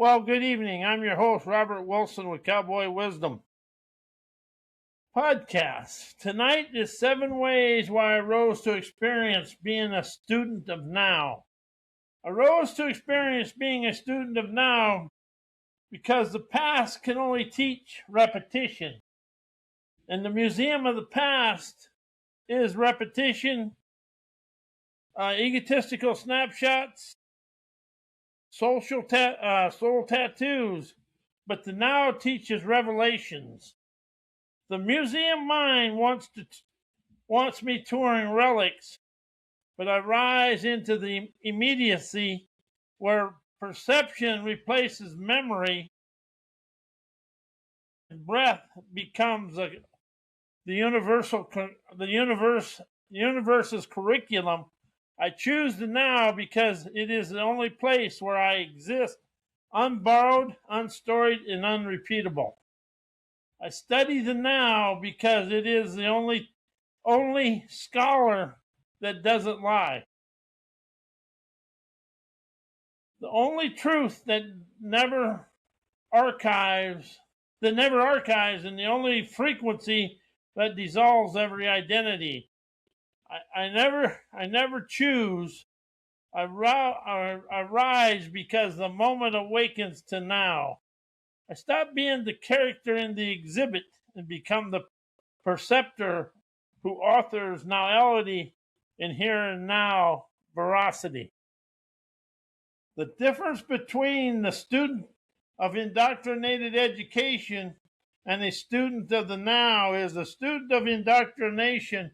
Well, good evening. I'm your host, Robert Wilson with Cowboy Wisdom Podcast. Tonight is 7 ways why I rose to experience being a student of now. I rose to experience being a student of now because the past can only teach repetition. And the museum of the past is repetition, egotistical snapshots, soul tattoos, but the now teaches revelations. The museum mind wants me touring relics, but I rise into the immediacy where perception replaces memory and breath becomes the universe's curriculum. I choose the now because it is the only place where I exist, unborrowed, unstoried, and unrepeatable. I study the now because it is the only scholar that doesn't lie. The only truth that never archives, and the only frequency that dissolves every identity. I never choose. I rise because the moment awakens to now. I stop being the character in the exhibit and become the perceptor who authors nowality in here and now veracity. The difference between the student of indoctrinated education and a student of the now is the student of indoctrination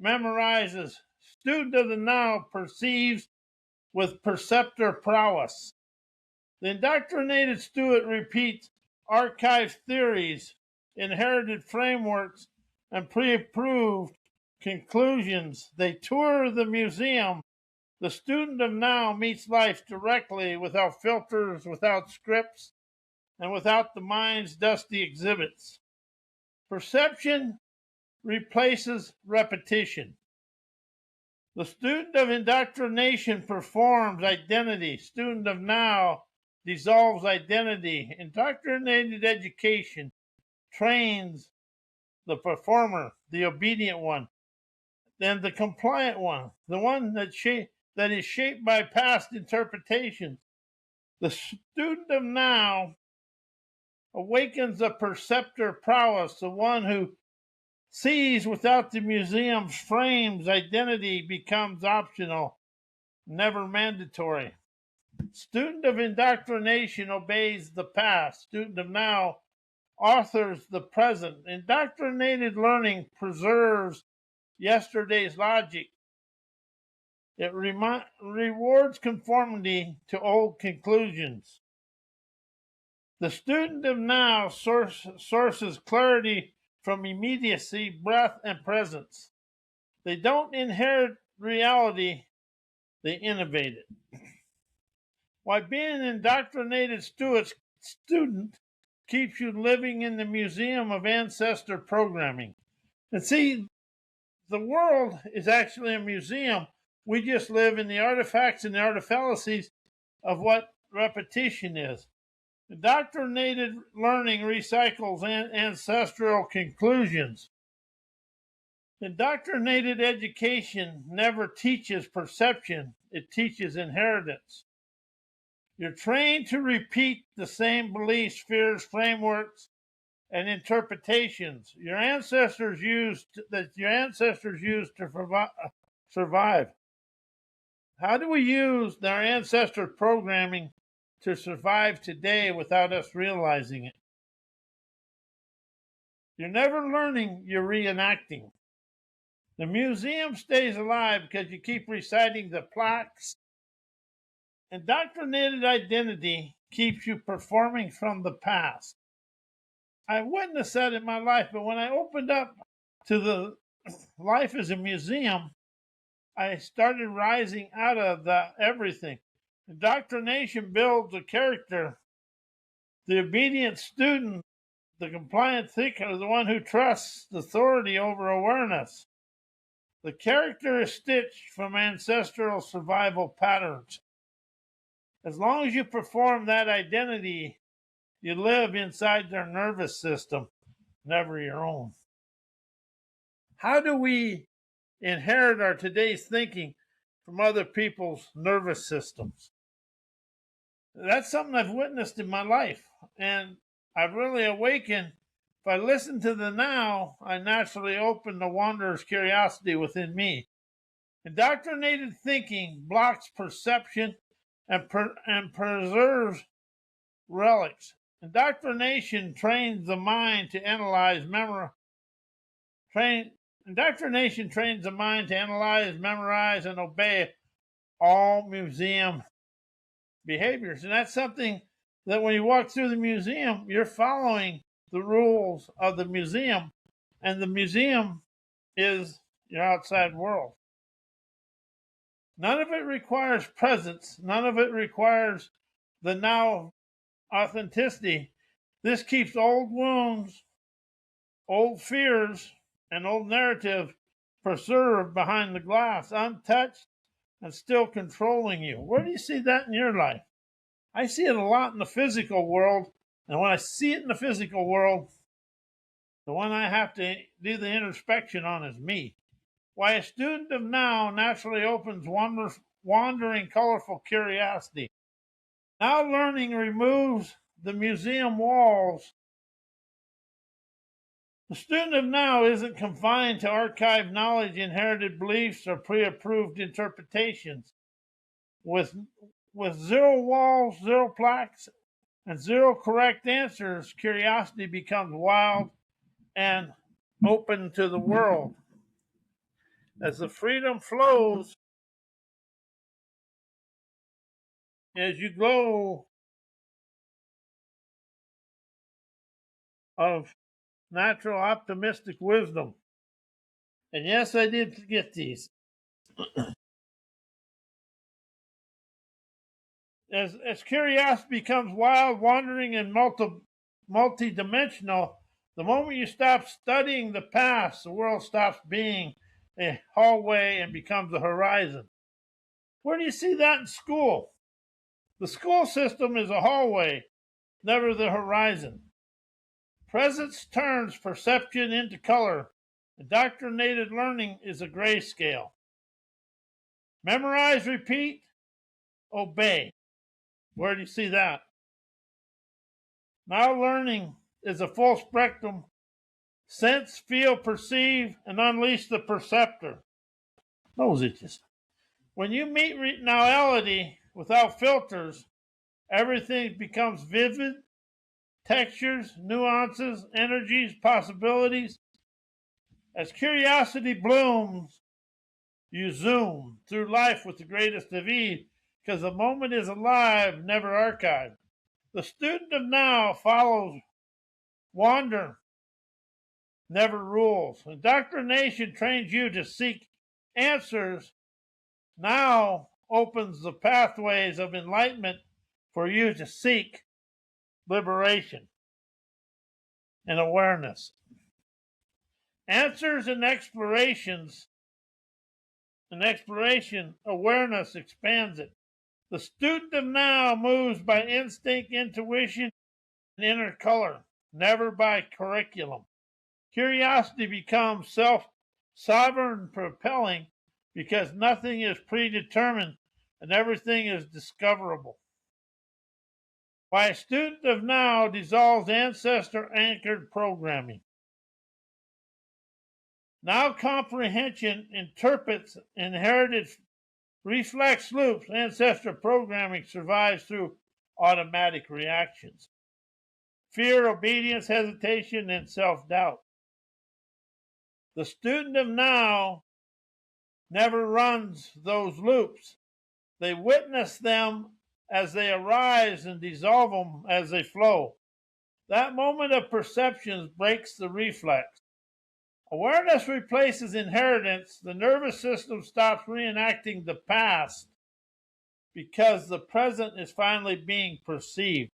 memorizes. Student of the now perceives with perceptor prowess. The indoctrinated student repeats archived theories, inherited frameworks, and pre-approved conclusions. They tour the museum. The student of now meets life directly, without filters, without scripts, and without the mind's dusty exhibits. Perception replaces repetition. The student of indoctrination performs identity. Student of now dissolves identity. Indoctrinated education trains the performer, the obedient one, then the compliant one, the one that is shaped by past interpretations. The student of now awakens the perceptor prowess, the one who sees without the museum's frames. Identity becomes optional, never mandatory. Student of indoctrination obeys the past. Student of now authors the present. Indoctrinated learning preserves yesterday's logic. It rewards conformity to old conclusions. The student of now sources clarity from immediacy, breath, and presence. They don't inherit reality, they innovate it. Why being an indoctrinated student keeps you living in the museum of ancestor programming. And see, the world is actually a museum. We just live in the artifacts and the artifallacies of what repetition is. Indoctrinated learning recycles ancestral conclusions. Indoctrinated education never teaches perception, it teaches inheritance. You're trained to repeat the same beliefs, fears, frameworks, and interpretations your ancestors used to survive. How do we use our ancestor programming to survive today without us realizing it? You're never learning, you're reenacting. The museum stays alive because you keep reciting the plaques. Indoctrinated identity keeps you performing from the past. I witnessed that in my life, but when I opened up to the life as a museum, I started rising out of everything. Indoctrination builds a character. The obedient student, the compliant thinker, the one who trusts authority over awareness. The character is stitched from ancestral survival patterns. As long as you perform that identity, you live inside their nervous system, never your own. How do we inherit our today's thinking from other people's nervous systems? That's something I've witnessed in my life, and I've really awakened. If I listen to the now, I naturally open the wanderer's curiosity within me. Indoctrinated thinking blocks perception and preserves relics. Indoctrination trains the mind to analyze Indoctrination trains the mind to analyze, memorize, and obey all museum behaviors. And that's something that when you walk through the museum, you're following the rules of the museum, and the museum is your outside world. None of it requires presence. None of it requires the now authenticity. This keeps old wounds, old fears, and old narrative preserved behind the glass, untouched and still controlling you. Where do you see that in your life? I see it a lot in the physical world, and when I see it in the physical world, the one I have to do the introspection on is me. Why a student of now naturally opens wandering, colorful curiosity. Now learning removes the museum walls. The student of now isn't confined to archived knowledge, inherited beliefs, or pre-approved interpretations. With zero walls, zero plaques, and zero correct answers, curiosity becomes wild and open to the world. As the freedom flows, as you glow of natural optimistic wisdom. And yes, I did get these. As curiosity becomes wild, wandering, and multi-dimensional, the moment you stop studying the past, the world stops being a hallway and becomes a horizon. Where do you see that in school? The school system is a hallway, never the horizon. Presence turns perception into color. Indoctrinated learning is a grayscale. Memorize, repeat, obey. Where do you see that? Now learning is a full spectrum. Sense, feel, perceive, and unleash the perceptor. Those itches. When you meet reality without filters, everything becomes vivid. Textures, nuances, energies, possibilities. As curiosity blooms, you zoom through life with the greatest of ease, because the moment is alive, never archived. The student of now follows wander, never rules. Indoctrination trains you to seek answers. Now opens the pathways of enlightenment for you to seek liberation and awareness. Answers and exploration, awareness expands it. The student of now moves by instinct, intuition, and inner color, never by curriculum. Curiosity becomes self-sovereign, propelling, because nothing is predetermined and everything is discoverable. Why a student of now dissolves ancestor-anchored programming. Now comprehension interprets inherited reflex loops. Ancestor programming survives through automatic reactions. Fear, obedience, hesitation, and self-doubt. The student of now never runs those loops. They witness them as they arise and dissolve them as they flow. That moment of perception breaks the reflex. Awareness replaces inheritance. The nervous system stops reenacting the past because the present is finally being perceived.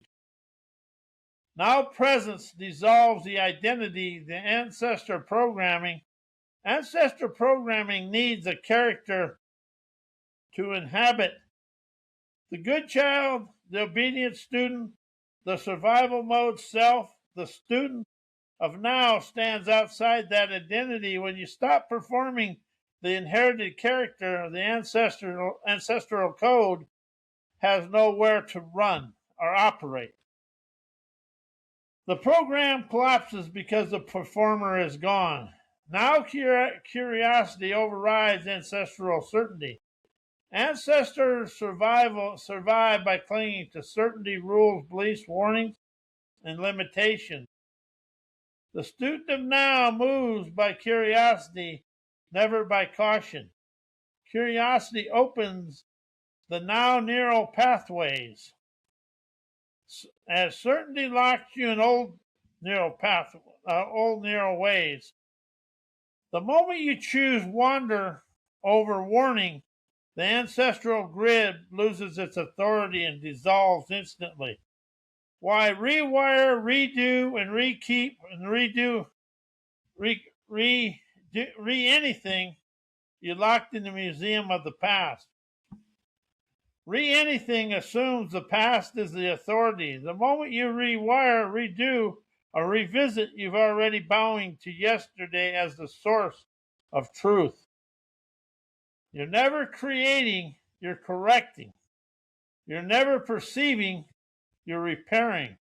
Now presence dissolves the identity, the ancestor programming. Ancestor programming needs a character to inhabit The good child, the obedient student, the survival mode self, the student of now stands outside that identity. When you stop performing the inherited character, the ancestral code has nowhere to run or operate. The program collapses because the performer is gone. Now curiosity overrides ancestral certainty. Ancestors survive by clinging to certainty, rules, beliefs, warnings, and limitations. The student of now moves by curiosity, never by caution. Curiosity opens the now neural pathways, as certainty locks you in old neural ways. The moment you choose wonder over warning, the ancestral grid loses its authority and dissolves instantly. Why rewire, redo, and rekeep, and redo, anything, you're locked in the museum of the past. Anything assumes the past is the authority. The moment you rewire, redo, or revisit, you've already bowing to yesterday as the source of truth. You're never creating, you're correcting. You're never perceiving, you're repairing.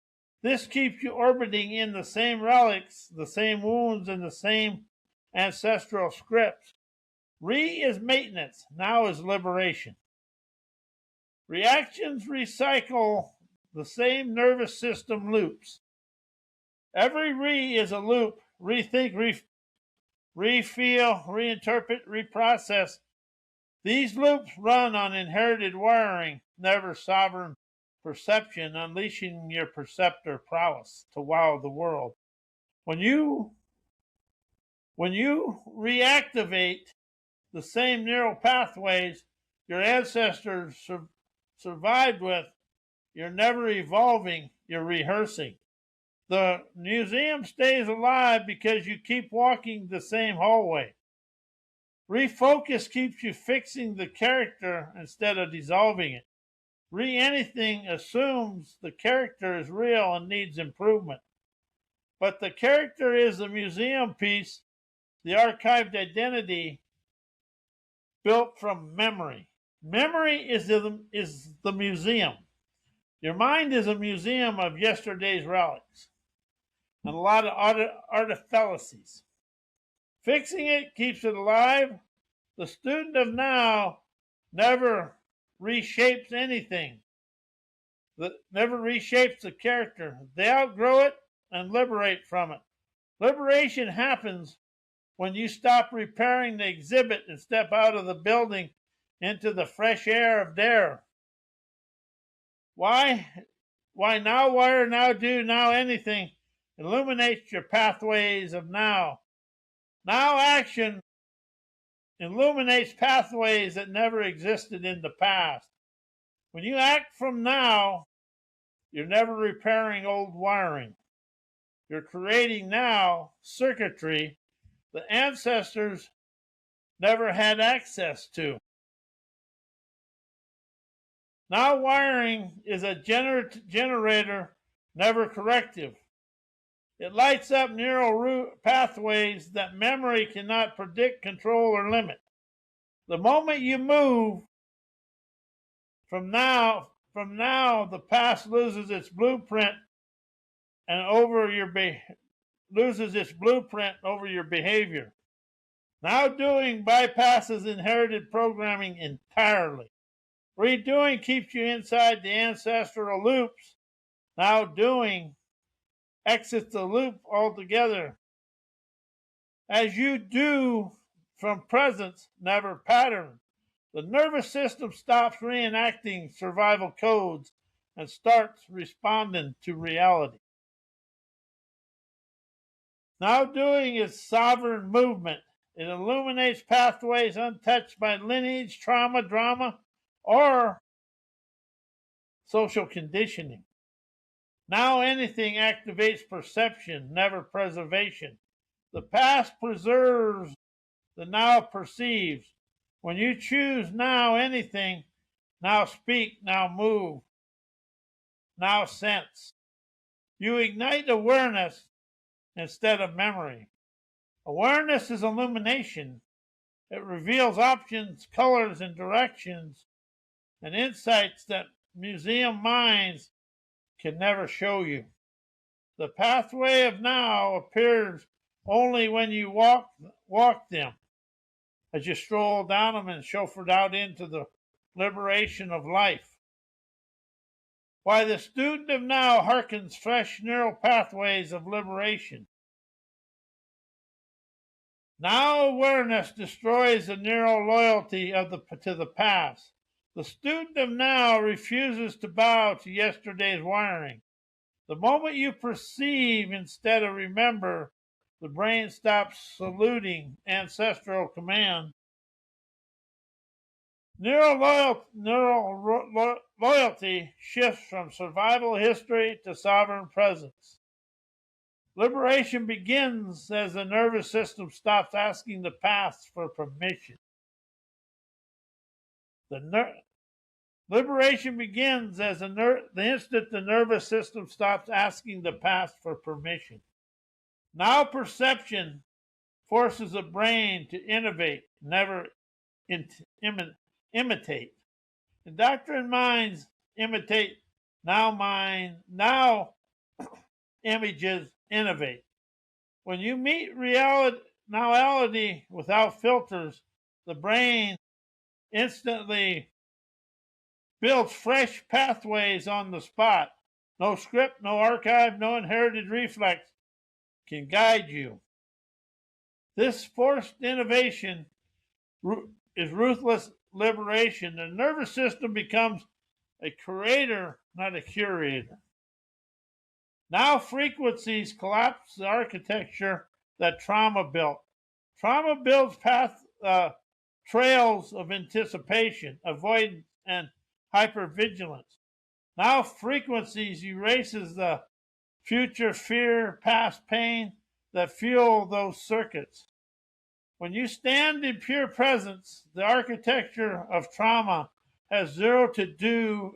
This keeps you orbiting in the same relics, the same wounds, and the same ancestral scripts. Is maintenance, now is liberation. Reactions recycle the same nervous system loops. Every is a loop. Rethink, refeel, reinterpret, reprocess. These loops run on inherited wiring, never sovereign perception, unleashing your perceptor prowess to wow the world. When you reactivate the same neural pathways your ancestors survived with, you're never evolving, you're rehearsing. The museum stays alive because you keep walking the same hallway. Refocus keeps you fixing the character instead of dissolving it. Anything assumes the character is real and needs improvement. But the character is the museum piece, the archived identity built from memory. Memory is the museum. Your mind is a museum of yesterday's relics and a lot of artifallacies. Fixing it keeps it alive. The student of now never reshapes anything. Never reshapes the character. They outgrow it and liberate from it. Liberation happens when you stop repairing the exhibit and step out of the building into the fresh air of dare. Why now wire, now do, now anything illuminates your pathways of now. Now action illuminates pathways that never existed in the past. When you act from now, you're never repairing old wiring. You're creating now circuitry the ancestors never had access to. Now wiring is a generator, never corrective. It lights up neural pathways that memory cannot predict, control, or limit. The moment you move from now, the past loses its blueprint loses its blueprint over your behavior. Now doing bypasses inherited programming entirely. Redoing keeps you inside the ancestral loops. Now doing exits the loop altogether. As you do from presence, never pattern, the nervous system stops reenacting survival codes and starts responding to reality. Now doing is sovereign movement. It illuminates pathways untouched by lineage, trauma, drama, or social conditioning. Now anything activates perception, never preservation. The past preserves, the now perceives. When you choose now anything, now speak, now move, now sense. You ignite awareness instead of memory. Awareness is illumination. It reveals options, colors, and directions, and insights that museum minds can never show you. The pathway of now appears only when you walk them, as you stroll down them and chauffeured out into the liberation of life. Why the student of now hearkens fresh neural pathways of liberation. Now awareness destroys the neural loyalty to the past. The student of now refuses to bow to yesterday's wiring. The moment you perceive instead of remember, the brain stops saluting ancestral command. Neural loyalty shifts from survival history to sovereign presence. Liberation begins as the nervous system stops asking the past for permission. Liberation begins as the instant the nervous system stops asking the past for permission. Now perception forces the brain to innovate, never imitate. Indoctrinated minds imitate, now images innovate. When you meet reality without filters, the brain instantly builds fresh pathways on the spot. No script, no archive, no inherited reflex can guide you. This forced innovation is ruthless liberation. The nervous system becomes a creator, not a curator. Now frequencies collapse the architecture that trauma built. Trauma builds trails of anticipation, avoidance, and hypervigilance. Now frequencies erases the future fear, past pain that fuel those circuits. When you stand in pure presence, the architecture of trauma has zero to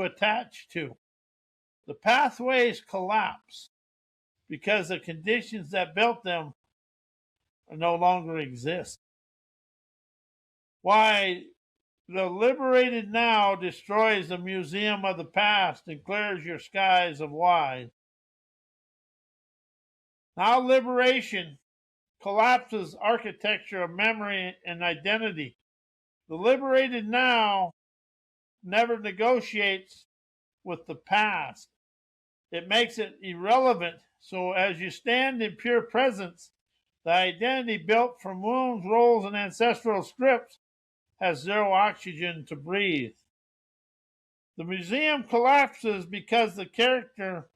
attach to. The pathways collapse because the conditions that built them no longer exist. Why the liberated now destroys the museum of the past and clears your skies of wise. Now liberation collapses architecture of memory and identity. The liberated now never negotiates with the past. It makes it irrelevant. So as you stand in pure presence, the identity built from wounds, roles, and ancestral scripts has zero oxygen to breathe. The museum collapses because the character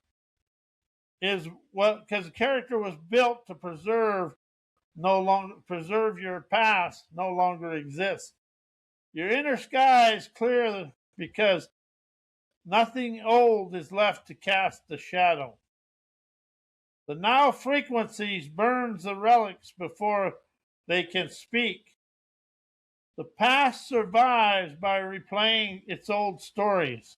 was built to preserve your past no longer exists. Your inner sky is clear because nothing old is left to cast the shadow. The now frequencies burns the relics before they can speak. The past survives by replaying its old stories.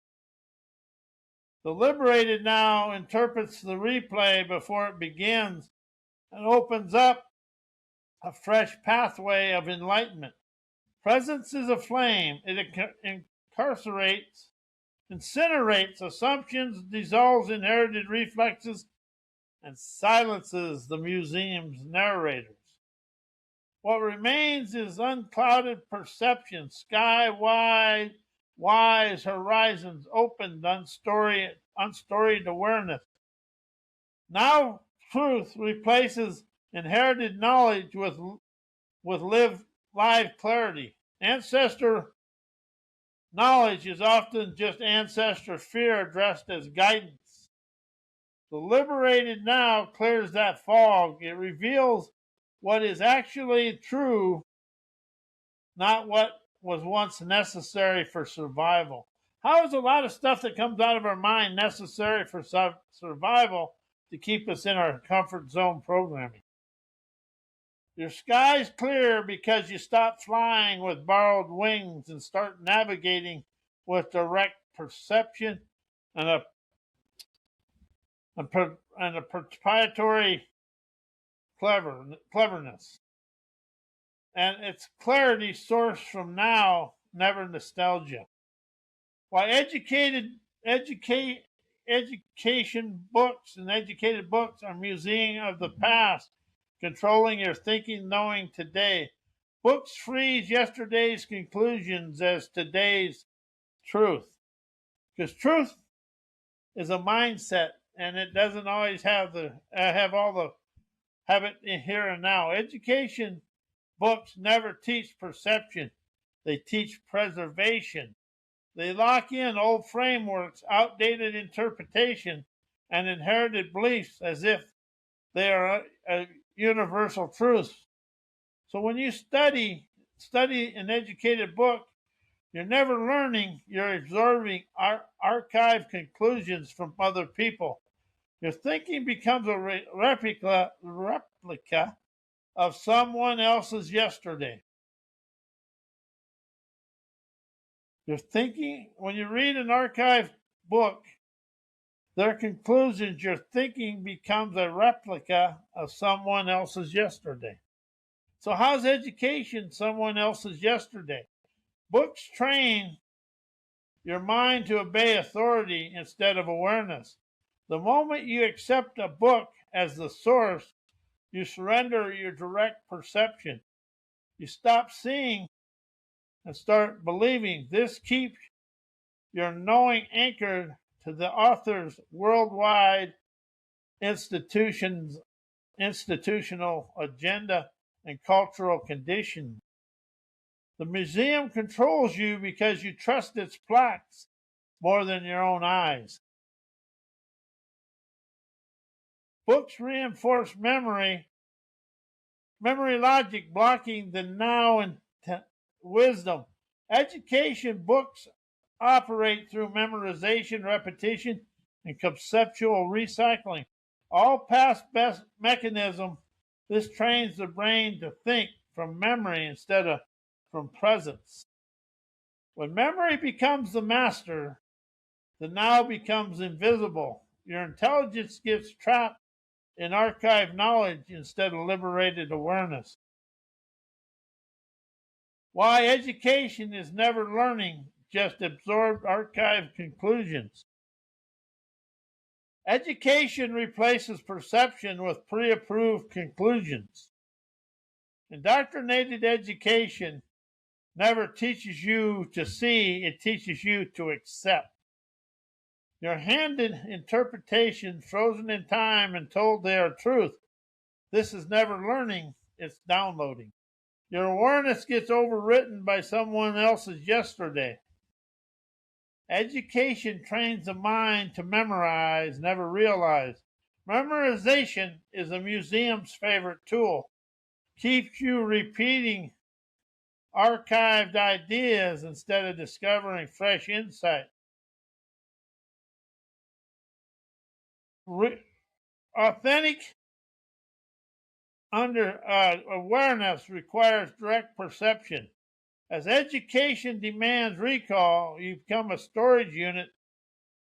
The liberated now interprets the replay before it begins and opens up a fresh pathway of enlightenment. Presence is a flame. It incinerates assumptions, dissolves inherited reflexes, and silences the museum's narrators. What remains is unclouded perception, sky-wide, wise horizons opened, unstoried awareness. Now truth replaces inherited knowledge with live clarity. Ancestor knowledge is often just ancestor fear addressed as guidance. The liberated now clears that fog. It reveals what is actually true, not what was once necessary for survival. How is a lot of stuff that comes out of our mind necessary for survival to keep us in our comfort zone programming? Your sky's clear because you stop flying with borrowed wings and start navigating with direct perception and a proprietary cleverness. And its clarity sourced from now, never nostalgia. While education books and educated books are museum of the past, controlling your thinking, knowing today. Books freeze yesterday's conclusions as today's truth. Because truth is a mindset, and it doesn't always have it in here and now. Education books never teach perception; they teach preservation. They lock in old frameworks, outdated interpretation, and inherited beliefs as if they are a universal truth. So when you study an educated book, you're never learning, you're absorbing archived conclusions from other people. Your thinking becomes a replica of someone else's yesterday. Your thinking, when you read an archived book, their conclusions, your thinking becomes a replica of someone else's yesterday. So how's education someone else's yesterday? Books train your mind to obey authority instead of awareness. The moment you accept a book as the source, you surrender your direct perception. You stop seeing and start believing. This keeps your knowing anchored to the author's worldwide institutional agenda and cultural conditions. The museum controls you because you trust its plaques more than your own eyes. Books reinforce memory logic blocking the now and wisdom. Education books operate through memorization, repetition, and conceptual recycling. All past best mechanism, this trains the brain to think from memory instead of from presence. When memory becomes the master, the now becomes invisible. Your intelligence gets trapped in archived knowledge instead of liberated awareness. Why education is never learning, just absorbed archived conclusions. Education replaces perception with pre-approved conclusions. Indoctrinated education never teaches you to see, it teaches you to accept. You're handed interpretations frozen in time and told they are truth. This is never learning, it's downloading. Your awareness gets overwritten by someone else's yesterday. Education trains the mind to memorize, never realize. Memorization is a museum's favorite tool. Keeps you repeating archived ideas instead of discovering fresh insight. Authentic awareness requires direct perception. As education demands recall, you become a storage unit,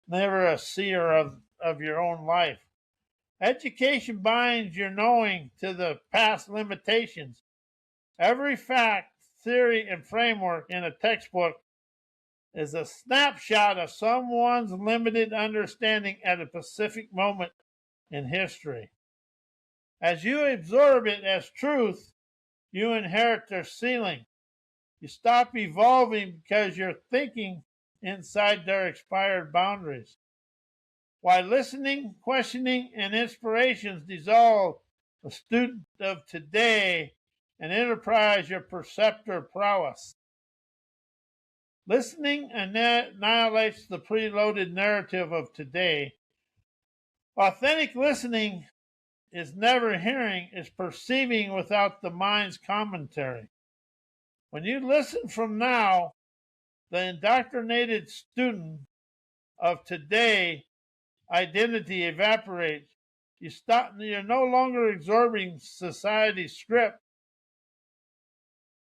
never a seer of your own life. Education binds your knowing to the past limitations. Every fact, theory, and framework in a textbook is a snapshot of someone's limited understanding at a specific moment in history. As you absorb it as truth, you inherit their ceiling. You stop evolving because you're thinking inside their expired boundaries. While listening, questioning, and inspirations dissolve, a student of today and enterprise your perceptor prowess. Listening annihilates the preloaded narrative of today. Authentic listening is never hearing, it's perceiving without the mind's commentary. When you listen from now, the indoctrinated student of today identity evaporates. You're no longer absorbing society's script.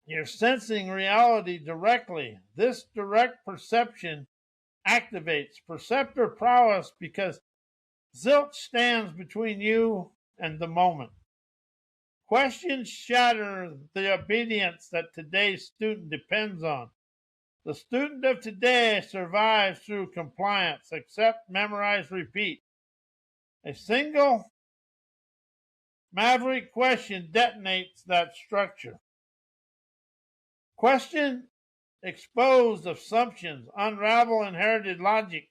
You're sensing reality directly. This direct perception activates perceptor prowess because zilch stands between you and the moment. Questions shatter the obedience that today's student depends on. The student of today survives through compliance, accept, memorize, repeat. A single maverick question detonates that structure. Question expose assumptions, unravel inherited logic,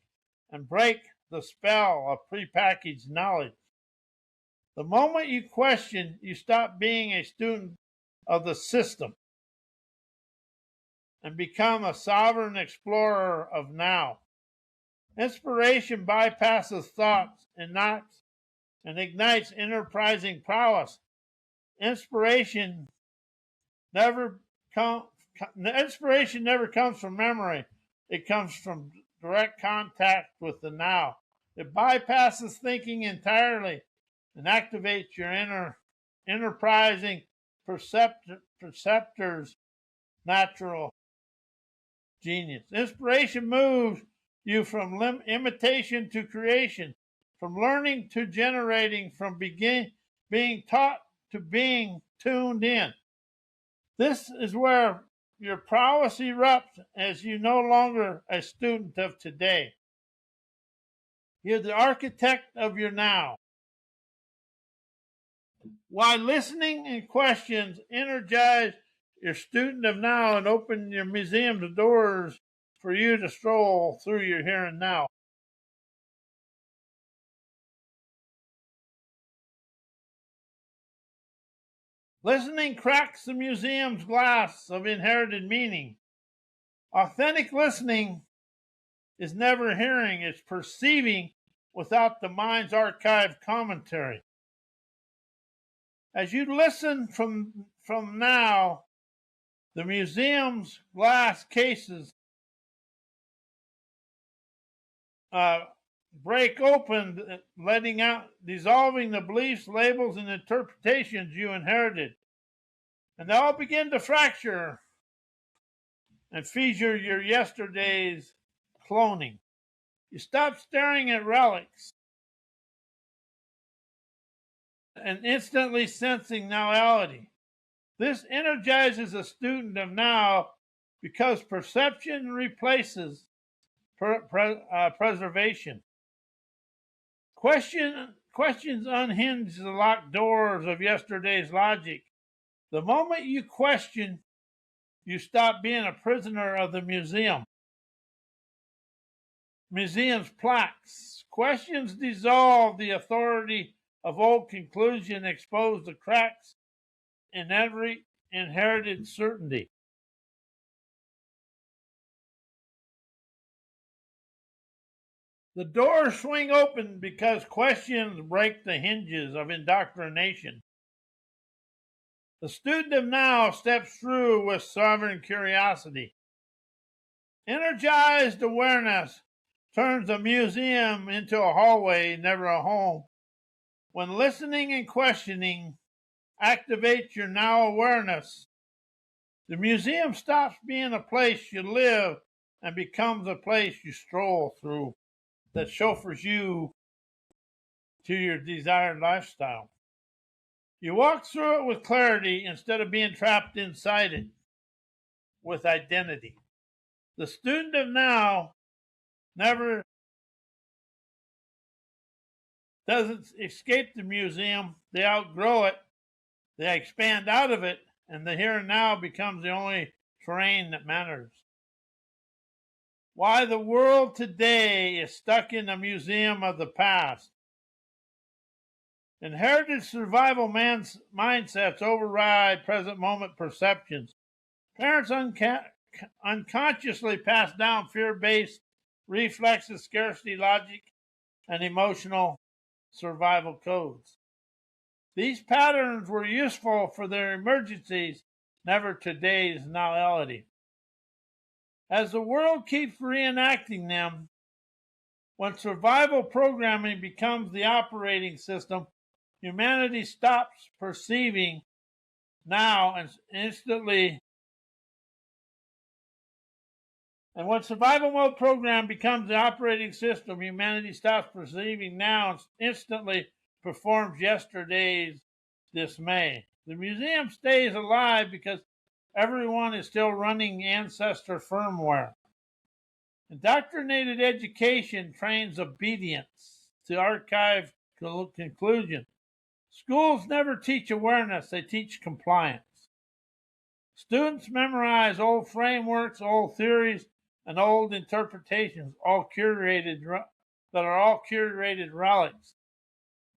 and break the spell of prepackaged knowledge. The moment you question, you stop being a student of the system and become a sovereign explorer of now. Inspiration bypasses thoughts and knocks and ignites enterprising prowess. Inspiration never comes from memory. It comes from direct contact with the now. It bypasses thinking entirely and activates your enterprising perceptor's natural genius. Inspiration moves you from imitation to creation, from learning to generating, from being taught to being tuned in. This is where your prowess erupts as you no longer a student of today. You're the architect of your now. While listening and questions energize your student of now and open your museum's doors for you to stroll through your here and now. Listening cracks the museum's glass of inherited meaning. Authentic listening is never hearing, it's perceiving without the mind's archived commentary. As you listen from now, the museum's glass cases break open, letting out, dissolving the beliefs, labels, and interpretations you inherited. And they all begin to fracture and feature your yesterday's cloning. You stop staring at relics and instantly sensing nowality. This energizes a student of now because perception replaces preservation. Questions unhinge the locked doors of yesterday's logic. The moment you question, you stop being a prisoner of the museum. Museum's plaques. Questions dissolve the authority of old conclusion, expose the cracks in every inherited certainty. The doors swing open because questions break the hinges of indoctrination. The student of now steps through with sovereign curiosity. Energized awareness turns a museum into a hallway, never a home. When listening and questioning activate your now awareness, the museum stops being a place you live and becomes a place you stroll through that chauffeurs you to your desired lifestyle. You walk through it with clarity instead of being trapped inside it with identity. The student of now never doesn't escape the museum. They outgrow it. They expand out of it, and the here and now becomes the only terrain that matters. Why the world today is stuck in the museum of the past. Inherited survival mindsets override present moment perceptions. Parents unconsciously pass down fear-based reflexes, scarcity logic, and emotional survival codes. These patterns were useful for their emergencies, never today's nowality. As the world keeps reenacting them, when survival programming becomes the operating system, humanity stops perceiving now and instantly And when survival mode program becomes the operating system, humanity stops perceiving now and instantly performs yesterday's dismay. The museum stays alive because everyone is still running Ancestor firmware. Indoctrinated education trains obedience to archive conclusion. Schools never teach awareness, they teach compliance. Students memorize old frameworks, old theories, and old interpretations, that are all curated relics.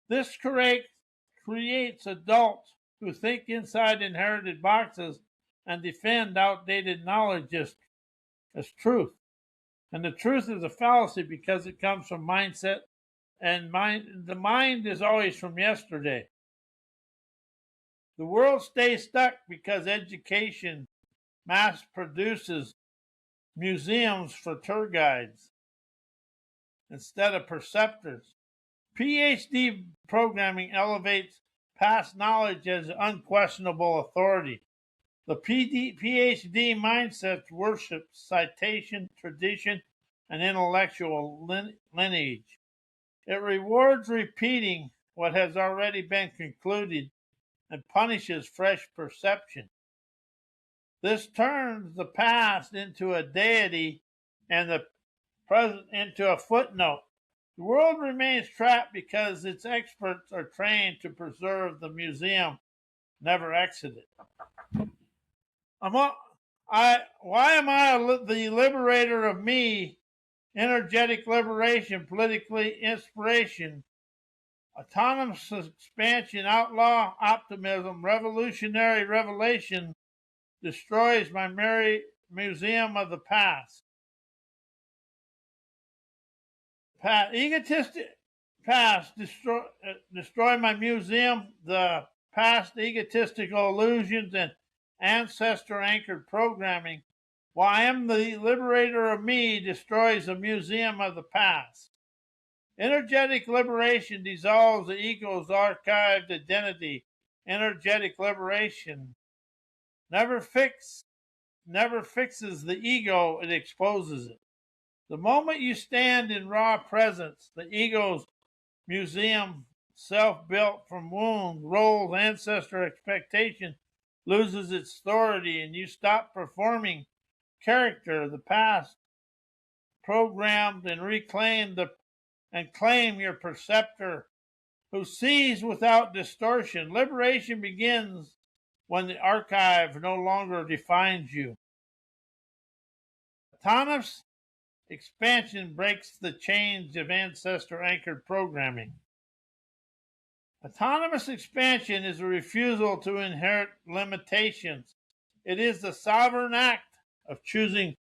This creates adults who think inside inherited boxes and defend outdated knowledge as truth. And the truth is a fallacy because it comes from mindset, and the mind is always from yesterday. The world stays stuck because education mass produces museums for tour guides instead of perceptors. PhD programming elevates past knowledge as unquestionable authority. The PhD mindset worships citation, tradition, and intellectual lineage. It rewards repeating what has already been concluded and punishes fresh perception. This turns the past into a deity and the present into a footnote. The world remains trapped because its experts are trained to preserve the museum, never exit it. Why am I the liberator of me? Energetic liberation, politically inspiration, autonomous expansion, outlaw optimism, revolutionary revelation destroys my museum of the past. Egotistic past destroy my museum, the past egotistical illusions and ancestor anchored programming. While I am the liberator of me destroys the museum of the past. Energetic liberation dissolves the ego's archived identity. Energetic liberation never fixes the ego, it exposes it. The moment you stand in raw presence, the ego's museum, self-built from wounds, roles, ancestor expectation, loses its authority, and you stop performing character, the past, programmed and claim your perceptor who sees without distortion. Liberation begins when the archive no longer defines you. Autonomous expansion breaks the chains of ancestor anchored programming. Autonomous expansion is a refusal to inherit limitations. It is the sovereign act of choosing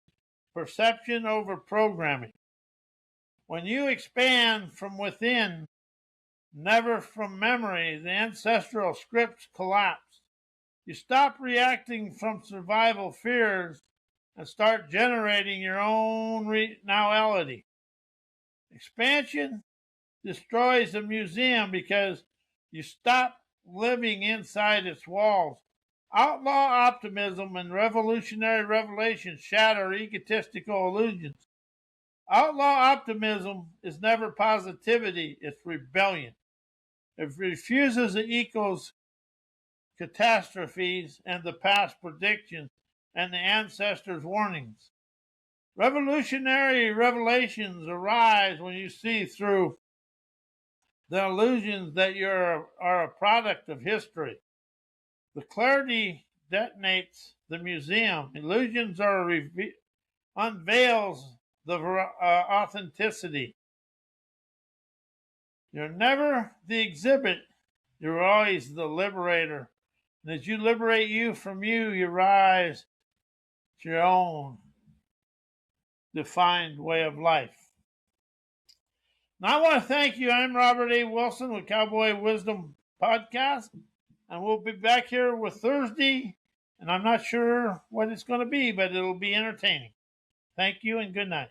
perception over programming. When you expand from within, never from memory, the ancestral scripts collapse. You stop reacting from survival fears and start generating your own reality. Expansion destroys the museum because you stop living inside its walls. Outlaw optimism and revolutionary revelation shatter egotistical illusions. Outlaw optimism is never positivity, it's rebellion. It refuses the ego's catastrophes and the past predictions and the ancestors' warnings. Revolutionary revelations arise when you see through the illusions that you are a product of history. The clarity detonates the museum. Illusions unveils the authenticity. You're never the exhibit. You're always the liberator. And as you liberate you from you, you rise to your own defined way of life. Now, I want to thank you. I'm Robert A. Wilson with Cowboy Wisdom Podcast, and we'll be back here with Thursday, and I'm not sure what it's going to be, but it'll be entertaining. Thank you and good night.